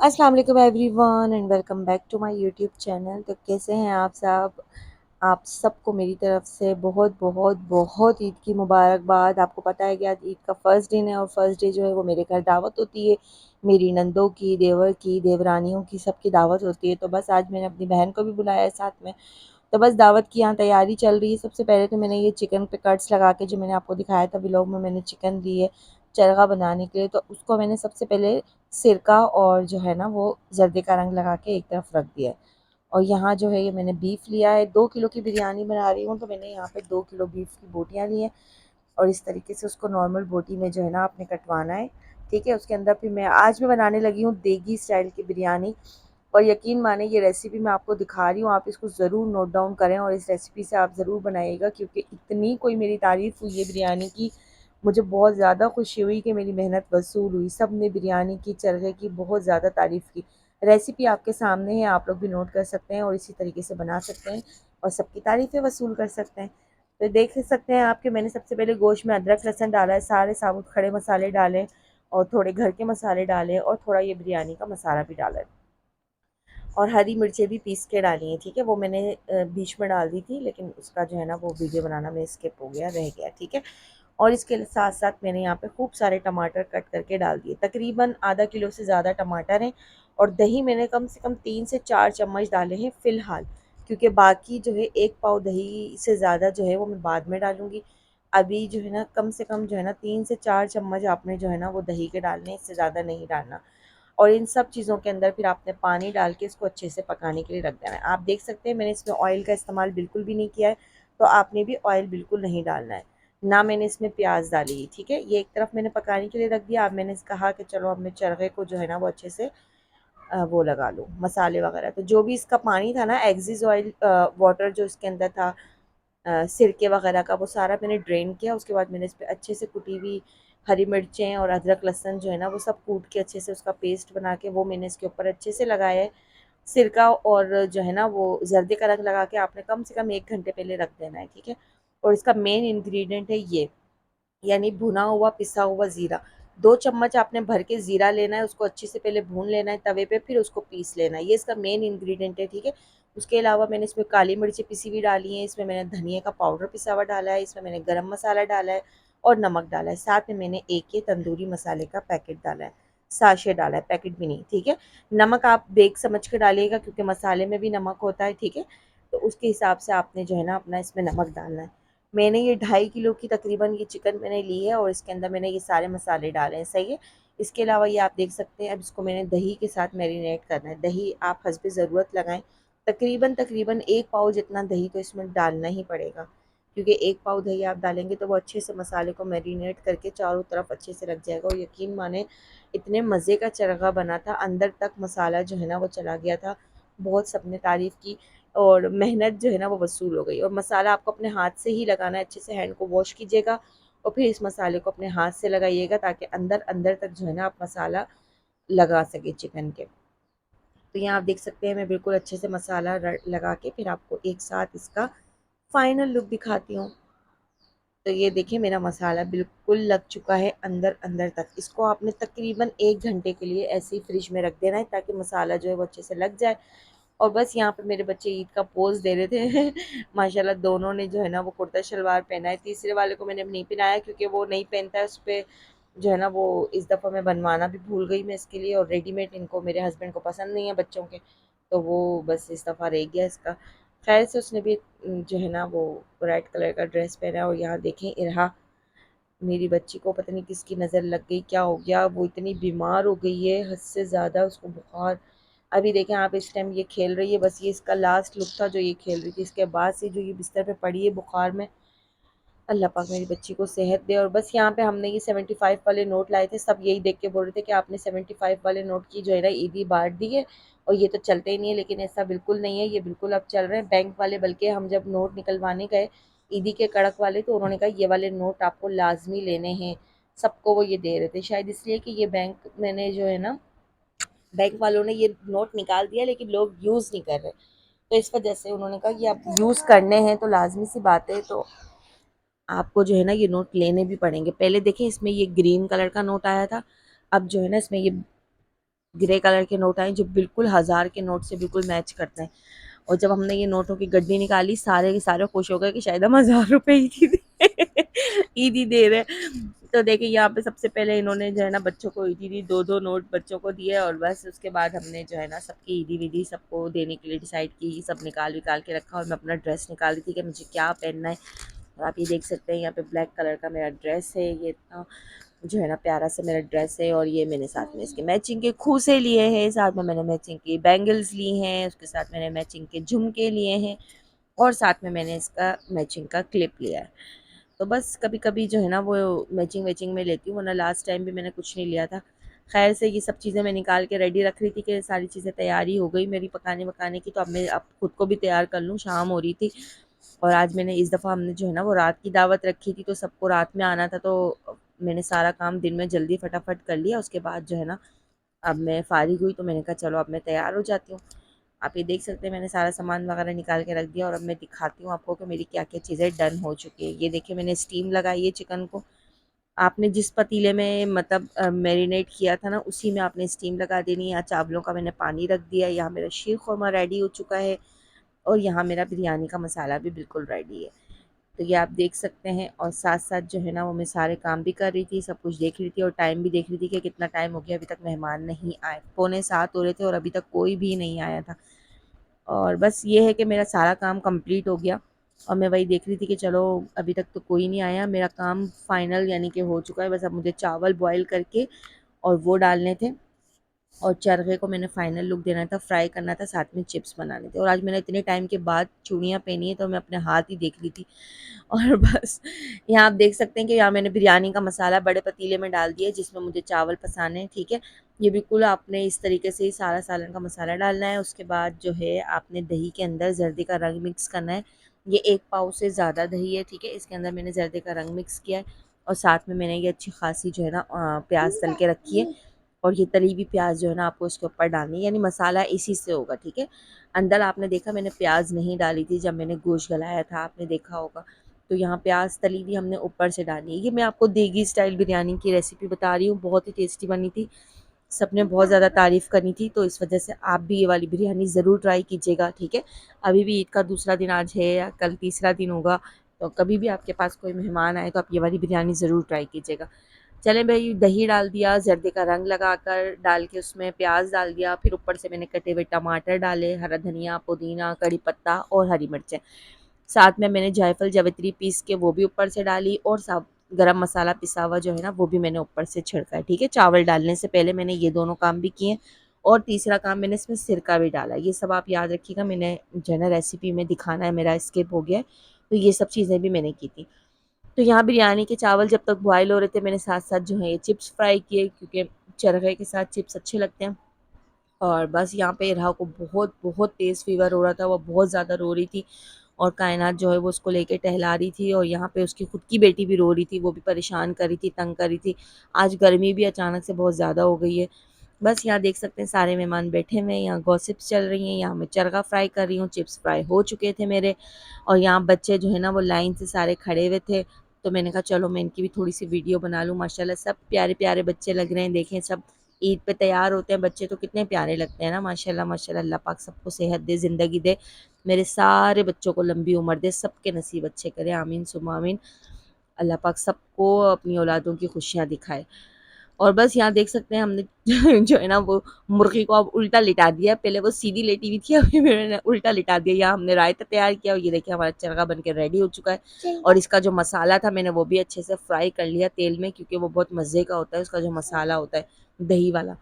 अस्सलाम वालेकुम everyone and welcome back to my YouTube channel. तो कैसे हैं आप सब? आप सबको मेरी तरफ से बहुत बहुत बहुत ईद की मुबारकबाद। आपको पता है कि आज ईद का फ़र्स्ट दिन है और फर्स्ट डे जो है वो मेरे घर दावत होती है। मेरी नंदों की, देवर की, देवरानियों की, सबकी दावत होती है। तो बस आज मैंने अपनी बहन को भी बुलाया है साथ में। तो बस दावत की यहाँ तैयारी चल रही है। सबसे पहले तो मैंने ये चिकन पे कट्स लगा के, जो मैंने आपको दिखाया था व्लॉग में, मैंने चिकन ली है चरगा बनाने के लिए। तो उसको मैंने सबसे पहले सिरका और जो है ना वो जर्दे का रंग लगा के एक तरफ रख दिया है। और यहाँ जो है ये मैंने बीफ लिया है, 2 किलो की बिरयानी बना रही हूँ तो मैंने यहाँ पे 2 किलो बीफ की बोटियाँ ली हैं। और इस तरीके से उसको नॉर्मल बोटी में जो है ना आपने कटवाना है। ठीक है, उसके अंदर फिर मैं बनाने लगी हूँ देगी स्टाइल की बिरयानी। और यकीन माने ये रेसिपी मैं आपको दिखा रही हूँ, आप इसको ज़रूर नोट डाउन करें और इस रेसिपी से आप ज़रूर बनाइएगा, क्योंकि इतनी कोई मेरी तारीफ़ हुई है बिरयानी की, मुझे बहुत ज़्यादा खुशी हुई कि मेरी मेहनत वसूल हुई। सब ने बिरयानी की, चरखे की बहुत ज़्यादा तारीफ़ की। रेसिपी आपके सामने है, आप लोग भी नोट कर सकते हैं और इसी तरीके से बना सकते हैं और सबकी तारीफ़ें वसूल कर सकते हैं। तो देख सकते हैं आपके, मैंने सबसे पहले गोश्त में अदरक लहसुन डाला है, सारे साबुत खड़े मसाले डाले और थोड़े घर के मसाले डाले और थोड़ा ये बिरयानी का मसाला भी डाला है और हरी मिर्चें भी पीस के डाली हैं। ठीक है, वो मैंने बीच में डाल दी थी, लेकिन उसका जो है ना वो वीडियो बनाना में स्किप हो गया, रह गया। ठीक है, और इसके साथ साथ मैंने यहाँ पे खूब सारे टमाटर कट करके डाल दिए, तकरीबन आधा किलो से ज़्यादा टमाटर हैं। और दही मैंने कम से कम 3 से 4 चम्मच डाले हैं फ़िलहाल, क्योंकि बाकी जो है 1 पाव दही से ज़्यादा जो है वो मैं बाद में डालूँगी। अभी जो है ना कम से कम जो है ना 3 से 4 चम्मच आपने जो है ना वो दही के डालने, इससे ज़्यादा नहीं डालना। और इन सब चीज़ों के अंदर फिर आपने पानी डाल के इसको अच्छे से पकाने के लिए रख देना है। आप देख सकते हैं मैंने इसमें ऑयल का इस्तेमाल बिल्कुल भी नहीं किया है, तो आपने भी ऑयल बिल्कुल नहीं डालना है। ना मैंने इसमें प्याज डाली है। ठीक है, ये एक तरफ मैंने पकाने के लिए रख दिया। अब मैंने कहा कि चलो अब मैं चरखे को जो है ना वो अच्छे से वो लगा लूँ मसाले वगैरह। तो जो भी इसका पानी था ना, एग्जिस ऑयल वाटर जो इसके अंदर था, सिरके वगैरह का, वो सारा मैंने ड्रेन किया। उसके बाद मैंने इस पर अच्छे से कुटी हुई हरी मिर्चें और अदरक लहसुन जो है ना वो सब कूट के अच्छे से उसका पेस्ट बना के वो मैंने इसके ऊपर अच्छे से लगाया है। सिरका और जो है ना वो जर्दे का रंग लगा के आपने कम से कम 1 घंटे पहले रख देना है। ठीक है, और इसका मेन इंग्रेडिएंट है ये, यानी भुना हुआ पिसा हुआ ज़ीरा। 2 चम्मच आपने भर के ज़ीरा लेना है, उसको अच्छे से पहले भून लेना है तवे पे, फिर उसको पीस लेना है। ये इसका मेन इंग्रेडिएंट है। ठीक है, उसके अलावा मैंने इसमें काली मिर्ची पिसी हुई डाली है, इसमें मैंने धनिया का पाउडर पिसा हुआ डाला है, इसमें मैंने गरम मसाला डाला है और नमक डाला है। साथ में मैंने एक ये तंदूरी मसाले का पैकेट डाला है, साशे डाला है, पैकेट भी नहीं। ठीक है, नमक आप देख समझ के डालिएगा, क्योंकि मसाले में भी नमक होता है। ठीक है, तो उसके हिसाब से आपने जो है ना अपना इसमें नमक डालना है। मैंने ये 2.5 किलो की तकरीबन ये चिकन मैंने ली है और इसके अंदर मैंने ये सारे मसाले डाले हैं। सही है, इसके अलावा ये आप देख सकते हैं, अब इसको मैंने दही के साथ मैरिनेट करना है। दही आप हस्बे ज़रूरत लगाएं, तकरीबन तकरीबन 1 पाव जितना दही तो इसमें डालना ही पड़ेगा, क्योंकि 1 पाव दही आप डालेंगे तो वो अच्छे से मसाले को मैरिनेट करके चारों तरफ अच्छे से रख जाएगा। और यकीन माने इतने मज़े का चरगा बना था, अंदर तक मसाला जो है ना वो चला गया था। बहुत सबने तारीफ़ की और मेहनत जो है ना वो वसूल हो गई। और मसाला आपको अपने हाथ से ही लगाना है, अच्छे से हैंड को वॉश कीजिएगा और फिर इस मसाले को अपने हाथ से लगाइएगा, ताकि अंदर अंदर तक जो है ना आप मसाला लगा सके चिकन के। तो यहाँ आप देख सकते हैं मैं बिल्कुल अच्छे से मसाला लगा के फिर आपको एक साथ इसका फाइनल लुक दिखाती हूँ। तो ये देखिए मेरा मसाला बिल्कुल लग चुका है अंदर अंदर तक। इसको आपने तकरीबन 1 घंटे के लिए ऐसे ही फ्रिज में रख देना है, ताकि मसाला जो है वो अच्छे से लग जाए। और बस यहाँ पे मेरे बच्चे ईद का पोज़ दे रहे थे माशाल्लाह दोनों ने जो है ना वो कुर्ता शलवार पहना है। तीसरे वाले को मैंने नहीं पहनाया, क्योंकि वो नहीं पहनता है, उस पर जो है ना वो इस दफ़ा मैं बनवाना भी भूल गई मैं इसके लिए। और रेडीमेड इनको, मेरे हस्बैंड को पसंद नहीं है बच्चों के, तो वो बस इस दफ़ा रह गया इसका। खैर से उसने भी जो है ना वो रेड कलर का ड्रेस पहना है। और यहाँ देखें इरहा, मेरी बच्ची को पता नहीं किसकी नज़र लग गई, क्या हो गया, वो इतनी बीमार हो गई है हद से ज़्यादा, उसको बुखार। अभी देखें आप, इस टाइम ये खेल रही है, बस ये इसका लास्ट लुक था जो ये खेल रही थी। इसके बाद से जो ये बिस्तर पे पड़ी है बुखार में, अल्लाह पाक मेरी बच्ची को सेहत दे। और बस यहाँ पे हमने ये 75 वाले नोट लाए थे, सब यही देख के बोल रहे थे कि आपने 75 वाले नोट की जो है ना ईदी बांट दी है और ये तो चलते ही नहीं है। लेकिन ऐसा बिल्कुल नहीं है, ये बिल्कुल अब चल रहे हैं बैंक वाले। बल्कि हम जब नोट निकलवाने गए ईदी के कड़क वाले, तो उन्होंने कहा ये वाले नोट आपको लाजमी लेने हैं। सबको वो ये दे रहे थे, शायद इसलिए कि ये बैंक मैंने जो है ना, बैंक वालों ने ये नोट निकाल दिया लेकिन लोग यूज़ नहीं कर रहे, तो इस वजह से उन्होंने कहा कि आप यूज़ करने हैं तो लाजमी सी बात है, तो आपको जो है ना ये नोट लेने भी पड़ेंगे। पहले देखें इसमें ये ग्रीन कलर का नोट आया था, अब जो है ना इसमें ये ग्रे कलर के नोट आए जो बिल्कुल 1000 के नोट से बिल्कुल मैच करते हैं। और जब हमने ये नोटों की गड्डी निकाली, सारे के सारे खुश हो गए कि शायद हम 1000 रुपये ईदी दे ईदी दे रहे हैं। तो देखिए यहाँ पे सबसे पहले इन्होंने जो है ना बच्चों को ईदी दी, 2-2 नोट बच्चों को दिए और बस उसके बाद हमने जो है ना सबकी ईदी विदी सबको देने के लिए डिसाइड की। सब निकाल विकाल के रखा और मैं अपना ड्रेस निकाल रही थी कि मुझे क्या पहनना है। और आप ये देख सकते हैं यहाँ पे ब्लैक कलर का मेरा ड्रेस है, ये इतना जो है ना प्यारा सा मेरा ड्रेस है। और ये मैंने साथ में इसके मैचिंग के खूसे लिए हैं, साथ में मैंने मैचिंग की बैंगल्स ली हैं, उसके साथ मैंने मैचिंग के झुमके लिए हैं और साथ में मैंने इसका मैचिंग का क्लिप लिया है। तो बस कभी-कभी जो है ना वो मैचिंग वैचिंग में लेती हूँ, वरना लास्ट टाइम भी मैंने कुछ नहीं लिया था। ख़ैर से ये सब चीज़ें मैं निकाल के रेडी रख रही थी कि सारी चीज़ें तैयार ही हो गई मेरी पकाने-वकाने की, तो अब मैं अब खुद को भी तैयार कर लूँ, शाम हो रही थी। और आज मैंने इस दफ़ा हमने जो है ना वो रात की दावत रखी थी, तो सबको रात में आना था, तो मैंने सारा काम दिन में जल्दी फटाफट कर लिया। उसके बाद जो है ना अब मैं फ़ारिग हुई तो मैंने कहा चलो अब मैं तैयार हो जाती हूँ। आप ये देख सकते हैं मैंने सारा सामान वगैरह निकाल के रख दिया और अब मैं दिखाती हूँ आपको कि मेरी क्या-क्या चीज़ें डन हो चुकी है। ये देखिए मैंने स्टीम लगाई है चिकन को। आपने जिस पतीले में मतलब मैरिनेट किया था ना उसी में आपने स्टीम लगा देनी है। यहाँ चावलों का मैंने पानी रख दिया है, यहाँ मेरा शीर खुरमा रेडी हो चुका है और यहाँ मेरा बिरयानी का मसाला भी बिल्कुल रेडी है। तो ये आप देख सकते हैं और साथ-साथ जो है ना वो मैं सारे काम भी कर रही थी, सब कुछ देख रही थी और टाइम भी देख रही थी कि कितना टाइम हो गया, अभी तक मेहमान नहीं आए। पौने 7 हो रहे थे और अभी तक कोई भी नहीं आया था। और बस ये है कि मेरा सारा काम कंप्लीट हो गया और मैं वही देख रही थी कि चलो अभी तक तो कोई नहीं आया, मेरा काम फाइनल यानी कि हो चुका है। बस अब मुझे चावल बॉयल करके और वो डालने थे और चरखे को मैंने फाइनल लुक देना था, फ्राई करना था, साथ में चिप्स बनाने थे। और आज मैंने इतने टाइम के बाद चूड़ियाँ पहनी है तो मैं अपने हाथ ही देख रही थी। और बस यहाँ आप देख सकते हैं कि यहाँ मैंने बिरयानी का मसाला बड़े पतीले में डाल दिया जिसमें मुझे चावल पसाने हैं, ठीक है। ये बिल्कुल आपने इस तरीके से ही सारा सालन का मसाला डालना है। उसके बाद जो है आपने दही के अंदर जर्दे का रंग मिक्स करना है। ये 1 पाव से ज़्यादा दही है, ठीक है। इसके अंदर मैंने जर्दे का रंग मिक्स किया है और साथ में मैंने ये अच्छी खासी जो है ना प्याज तल के रखी है और ये तली हुई प्याज जो है ना आपको इसके ऊपर डालनी है, यानी मसाला इसी से होगा, ठीक है। अंदर आपने देखा मैंने प्याज नहीं डाली थी जब मैंने गोश्त गलाया था, आपने देखा होगा। तो यहाँ प्याज तली हुई हमने ऊपर से डाली है। ये मैं आपको देगी स्टाइल बिरयानी की रेसिपी बता रही हूँ, बहुत ही टेस्टी बनी थी। सबने बहुत ज़्यादा तारीफ़ करी थी, तो इस वजह से आप भी ये वाली बिरयानी ज़रूर ट्राई कीजिएगा, ठीक है। अभी भी ईद का दूसरा दिन आज है या कल तीसरा दिन होगा, तो कभी भी आपके पास कोई मेहमान आए तो आप ये वाली बिरयानी ज़रूर ट्राई कीजिएगा। चलें भई, दही डाल दिया, ज़र्दे का रंग लगाकर डाल के उसमें प्याज़ डाल दिया, फिर ऊपर से मैंने कटे हुए टमाटर डाले, हरा धनिया, पुदीना, कड़ी पत्ता और हरी मिर्चें। साथ में मैंने जायफल, जावित्री पीस के वो भी ऊपर से डाली और सब गरम मसाला पिसा हुआ जो है ना वो भी मैंने ऊपर से छिड़का है, ठीक है। चावल डालने से पहले मैंने ये दोनों काम भी किए और तीसरा काम मैंने इसमें सिरका भी डाला। ये सब आप याद रखिएगा, मैंने जो है ना रेसिपी में दिखाना है, मेरा स्किप हो गया है, तो ये सब चीज़ें भी मैंने की थी। तो यहाँ बिरयानी के चावल जब तक बॉयल हो रहे थे मैंने साथ-साथ जो है ये चिप्स फ्राई किए क्योंकि चरखे के साथ चिप्स अच्छे लगते हैं। और बस यहाँ पे राह को बहुत बहुत तेज़ फ़ीवर हो रहा था, वो बहुत ज़्यादा रो रही थी और कायनात जो है वो उसको लेके टहला रही थी और यहाँ पे उसकी खुद की बेटी भी रो रही थी, वो भी परेशान कर रही थी, तंग कर रही थी। आज गर्मी भी अचानक से बहुत ज़्यादा हो गई है। बस यहाँ देख सकते हैं सारे मेहमान बैठे हुए हैं, यहाँ गॉसिप्स चल रही हैं, यहाँ मैं चरखा फ्राई कर रही हूँ, चिप्स फ्राई हो चुके थे मेरे और यहाँ बच्चे जो है ना वो लाइन से सारे खड़े हुए थे। तो मैंने कहा चलो मैं इनकी भी थोड़ी-सी वीडियो बना लूँ। माशाल्लाह सब प्यारे-प्यारे बच्चे लग रहे हैं, देखें सब ईद पे तैयार होते हैं बच्चे तो कितने प्यारे लगते हैं ना माशाल्लाह माशाल्लाह। अल्लाह पाक सबको सेहत दे, ज़िंदगी दे, मेरे सारे बच्चों को लंबी उम्र दे, सबके नसीब अच्छे करे, आमीन सुम्मा आमीन। अल्लाह पाक सबको अपनी औलादों की खुशियाँ दिखाए। और बस यहाँ देख सकते हैं हमने जो है ना वो मुर्गी को अब उल्टा लिटा दिया, पहले वो सीधी लेटी हुई थी अभी मैंने उल्टा लिटा दिया। यहाँ हमने रायता तैयार किया और ये देखिए हमारा चरगा बन के रेडी हो चुका है और इसका जो मसाला था मैंने वो भी अच्छे से फ्राई कर लिया तेल में क्योंकि वो बहुत मज़े का होता है उसका जो मसाला होता है दही वाला।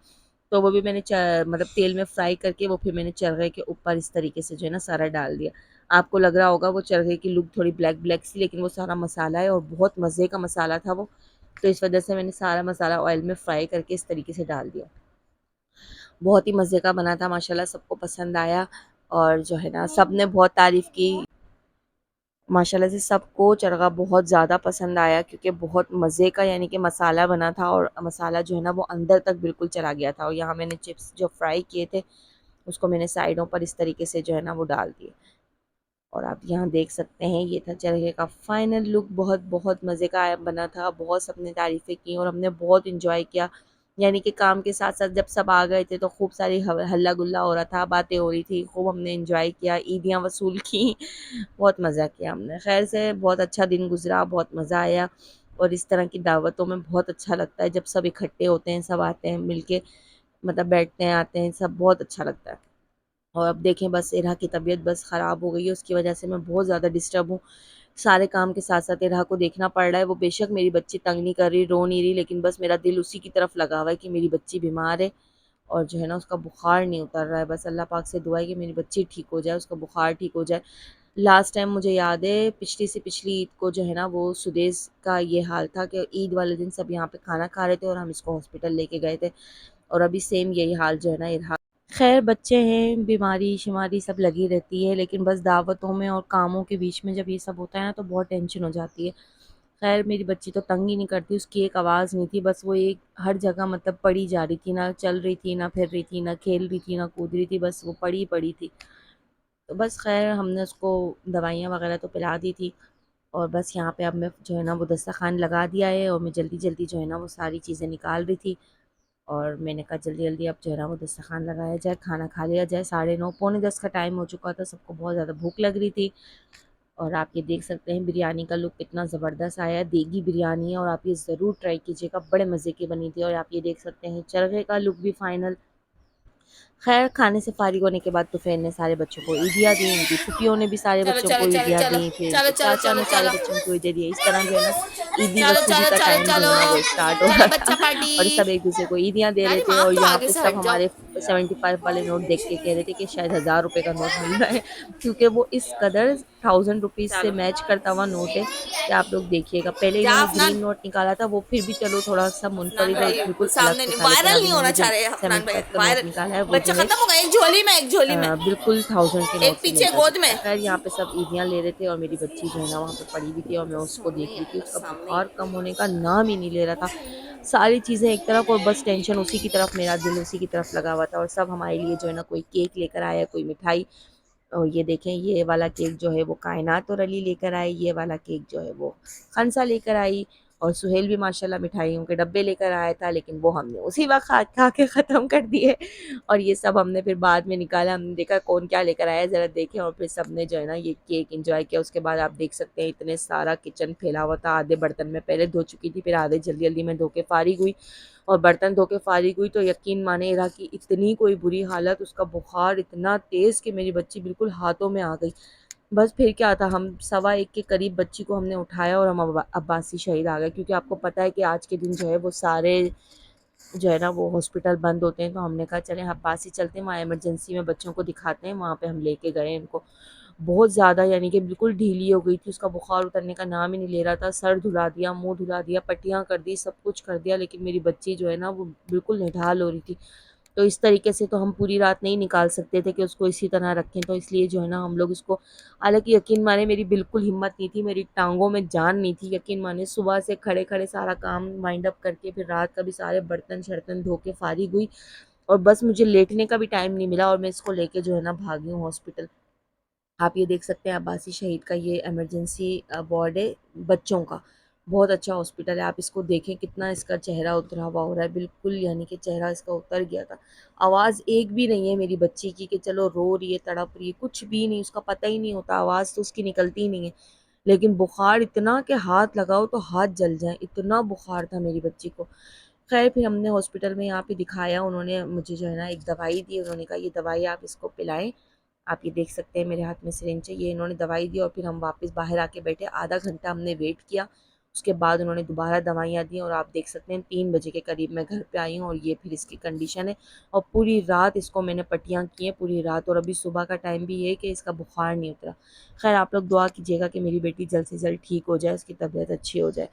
तो वो भी मैंने मतलब तेल में फ्राई करके वो फिर मैंने चरखे के ऊपर इस तरीके से जो है ना सारा डाल दिया। आपको लग रहा होगा वो चरखे की लुक थोड़ी ब्लैक ब्लैक सी, लेकिन वो सारा मसाला है और बहुत मज़े का मसाला था वो। तो इस वजह से मैंने सारा मसाला ऑयल में फ्राई करके इस तरीके से डाल दिया। बहुत ही मज़े का बना था माशाल्लाह, सबको पसंद आया और जो है ना सबने बहुत तारीफ़ की। माशाल्लाह से सबको चरगा बहुत ज़्यादा पसंद आया क्योंकि बहुत मज़े का यानी कि मसाला बना था और मसाला जो है ना वो अंदर तक बिल्कुल चला गया था। और यहाँ मैंने चिप्स जो फ्राई किए थे उसको मैंने साइडों पर इस तरीके से जो है ना वो डाल दिए। और आप यहाँ देख सकते हैं ये था चरखे का फाइनल लुक, बहुत बहुत मज़े का बना था, बहुत सबने तारीफ़ें की और हमने बहुत इंजॉय किया। यानी कि काम के साथ साथ जब सब आ गए थे तो खूब सारी हल्ला गुल्ला हो रहा था, बातें हो रही थी, खूब हमने एंजॉय किया, ईदियाँ वसूल की। बहुत मज़ा किया हमने। खैर से बहुत अच्छा दिन गुजरा, बहुत मज़ा आया। और इस तरह की दावतों में बहुत अच्छा लगता है जब सब इकट्ठे होते हैं, सब आते हैं मिलके, मतलब बैठते हैं, आते हैं, सब बहुत अच्छा लगता है। और अब देखें बस इरा की तबीयत बस ख़राब हो गई है, उसकी वजह से मैं बहुत ज़्यादा डिस्टर्ब हूँ। सारे काम के साथ-साथ इरा को देखना पड़ रहा है। वो बेशक मेरी बच्ची तंग नहीं कर रही, रो नहीं रही, लेकिन बस मेरा दिल उसी की तरफ लगा हुआ है कि मेरी बच्ची बीमार है और जो है ना उसका बुखार नहीं उतर रहा है। बस अल्लाह पाक से दुआ है कि मेरी बच्ची ठीक हो जाए, उसका बुखार ठीक हो जाए। लास्ट टाइम मुझे याद है पिछली से पिछली ईद को जो है ना वो सुदेश का ये हाल था कि ईद वाले दिन सब यहाँ पे खाना खा रहे थे और हम इसको हॉस्पिटल लेके गए थे, और अभी सेम यही हाल जो है ना इरहा। खैर बच्चे हैं, बीमारी-शिमारी सब लगी रहती है, लेकिन बस दावतों में और कामों के बीच में जब ये सब होता है ना तो बहुत टेंशन हो जाती है। खैर मेरी बच्ची तो तंग ही नहीं करती, उसकी एक आवाज़ नहीं थी, बस वो एक हर जगह मतलब पड़ी जा रही थी, ना चल रही थी, ना फिर रही थी, ना खेल रही थी, ना कूद रही थी, बस वो पड़ी ही पड़ी थी। तो बस खैर हमने उसको दवाइयाँ वगैरह तो पिला दी थी, और बस यहाँ पे अब मैं जो है ना वो दस्तरख़्वान लगा दिया है और मैं जल्दी-जल्दी जो है ना वो सारी चीज़ें निकाल रही थी। और मैंने कहा जल्दी-जल्दी अब जो है ना वो दस्तरख़्वान लगाया जाए, खाना खा लिया जाए। 9:30 पौने 10 का टाइम हो चुका था, सबको बहुत ज़्यादा भूख लग रही थी। और आप ये देख सकते हैं बिरयानी का लुक कितना ज़बरदस्त आया है, देगी बिरयानी है और आप ये ज़रूर ट्राई कीजिएगा, बड़े मज़े की बनी थी। और आप ये देख सकते हैं चरखे का लुक भी फाइनल। खैर खाने से फ़ारिग होने के बाद तुफ़ैल ने सारे बच्चों को ईदियाँ दी, उनकी फूफियों ने भी सारे चलो बच्चों चलो को चलो ईदियाँ चलो दी, फिर चलो इनके चलो चाचा चलो ने सारे चलो बच्चों को ईदियाँ दी। इस तरह जो है ना ईदी चलो वसूली चलो का चलो टाइम जो चलो है ना वो स्टार्ट हो चलो रहा था। बच्चा पार्टी। और सब एक-दूसरे को ईदियाँ दे रहे नानी थे माम और तो यहाँ आगे पे से सब हट जाओ। हमारे 75 वाले नोट देख के कह रहे थे कि शायद ₹1000 का नोट मिल रहा है, क्योंकि वो इस कदर ₹1000 से चलो मैच करता हुआ नोट है कि आप लोग देखिएगा। पहले जा इन्होंने अफनान। ग्रीन नोट निकाला था, वो फिर भी चलो थोड़ा-सा अफनान मुनफरिद और भाई बिल्कुल अलग सामने से नहीं, था, लेकिन वायरल अब नहीं होना इन्होंने जो चाह रहे अफनान भाई, 75 का नोट वायरल। निकाला है वो बच्चा जो है खत्म हो गया, एक झोली में एक झोली में, बिल्कुल 1000 के नोट एक से पीछे गोद मिलता-जुलता में। है। ख़ैर यहाँ पे सब ईदियाँ ले रहे थे और मेरी बच्ची जो है ना वहाँ पे पड़ी हुई थी और मैं उसको सामने देख ही रही थी। आएगा, उसका सामने ही बुखार कम आएगा। होने का नाम ही नहीं ले रहा था। सारी चीज़ें एक तरफ और बस टेंशन उसी की तरफ, मेरा दिल उसी की तरफ लगा हुआ था। और सब हमारे लिए जो है ना कोई केक लेकर आया, कोई मिठाई। और ये देखें ये वाला केक जो है वो कायनात और अली लेकर आए, ये वाला केक जो है वो खनसा लेकर आई। और सुहेल भी माशाल्लाह मिठाइयों के डब्बे लेकर आया था, लेकिन वो हमने उसी वक्त खा खा के ख़त्म कर दिए। और ये सब हमने फिर बाद में निकाला, हमने देखा कौन क्या लेकर आया ज़रा देखें, और फिर सब ने जो है ना ये केक एंजॉय किया। उसके बाद आप देख सकते हैं इतने सारा किचन फैला हुआ था, आधे बर्तन में पहले धो चुकी थी, फिर आधे जल्दी जल्दी में धो के फारिग हुई। और बर्तन धो के फारिग हुई तो यकीन माने इरा की इतनी कोई बुरी हालत, उसका बुखार इतना तेज़ कि मेरी बच्ची बिल्कुल हाथों में आ गई। बस फिर क्या था, हम 1:15 के करीब बच्ची को हमने उठाया और हम अब्बासी शहीद आ गए, क्योंकि आपको पता है कि आज के दिन जो है वो सारे जो है ना वो हॉस्पिटल बंद होते हैं। तो हमने कहा चलें अब्बासी चलते हैं, वहाँ इमरजेंसी में बच्चों को दिखाते हैं। वहाँ पे हम लेके गए इनको। बहुत ज़्यादा यानी कि बिल्कुल ढीली हो गई थी, उसका बुखार उतरने का नाम ही नहीं ले रहा था। सर धुला दिया, मुँह धुला दिया, पट्टियाँ कर दी, सब कुछ कर दिया, लेकिन मेरी बच्ची जो है ना वो बिल्कुल निढाल हो रही थी। तो इस तरीके से तो हम पूरी रात नहीं निकाल सकते थे कि उसको इसी तरह रखें, तो इसलिए जो है ना हम लोग इसको, हालाँकि यकीन माने मेरी बिल्कुल हिम्मत नहीं थी, मेरी टाँगों में जान नहीं थी। यकीन माने सुबह से खड़े-खड़े सारा काम वाइंड अप करके फिर रात का भी सारे बर्तन-शर्तन धो के फारिग हुई, और बस मुझे लेटने का भी टाइम नहीं मिला और मैं इसको लेके जो है ना भागी हूँ हॉस्पिटल। आप ये देख सकते हैं अब्बासी शहीद का ये इमरजेंसी वार्ड है बच्चों का। बहुत अच्छा हॉस्पिटल है, आप इसको देखें कितना इसका चेहरा उतरा हुआ हो रहा है, बिल्कुल यानी कि चेहरा इसका उतर गया था। आवाज़ एक भी नहीं है मेरी बच्ची की कि चलो रो रही है, तड़प रही है, कुछ भी नहीं, उसका पता ही नहीं होता, आवाज़ तो उसकी निकलती ही नहीं है। लेकिन बुखार इतना कि हाथ लगाओ तो हाथ जल जाएँ, इतना बुखार था मेरी बच्ची को। ख़ैर फिर हमने हॉस्पिटल में यहाँ पे दिखाया, उन्होंने मुझे जो है ना एक दवाई दी, उन्होंने कहा ये दवाई आप इसको पिलाएँ। आप ये देख सकते हैं मेरे हाथ में सिरिंज है, ये इन्होंने दवाई दी और फिर हम वापस बाहर आके बैठे, आधा घंटा हमने वेट किया। उसके बाद उन्होंने दोबारा दवाइयाँ दी और आप देख सकते हैं 3 बजे के करीब मैं घर पे आई हूँ और ये फिर इसकी कंडीशन है। और पूरी रात इसको मैंने पट्टियाँ की हैं पूरी रात, और अभी सुबह का टाइम भी है कि इसका बुखार नहीं उतरा। खैर आप लोग दुआ कीजिएगा कि मेरी बेटी जल्द से जल्द ठीक हो जाए, उसकी तबीयत अच्छी हो जाए।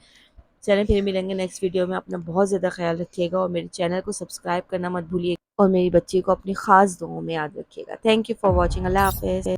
चलें फिर मिलेंगे नेक्स्ट वीडियो में, अपना बहुत ज़्यादा ख्याल रखिएगा और मेरे चैनल को सब्सक्राइब करना मत भूलिएगा और मेरी बच्ची को अपनी ख़ास दुआओं में याद रखिएगा। Thank you for watching. अल्लाह हाफ़िज़।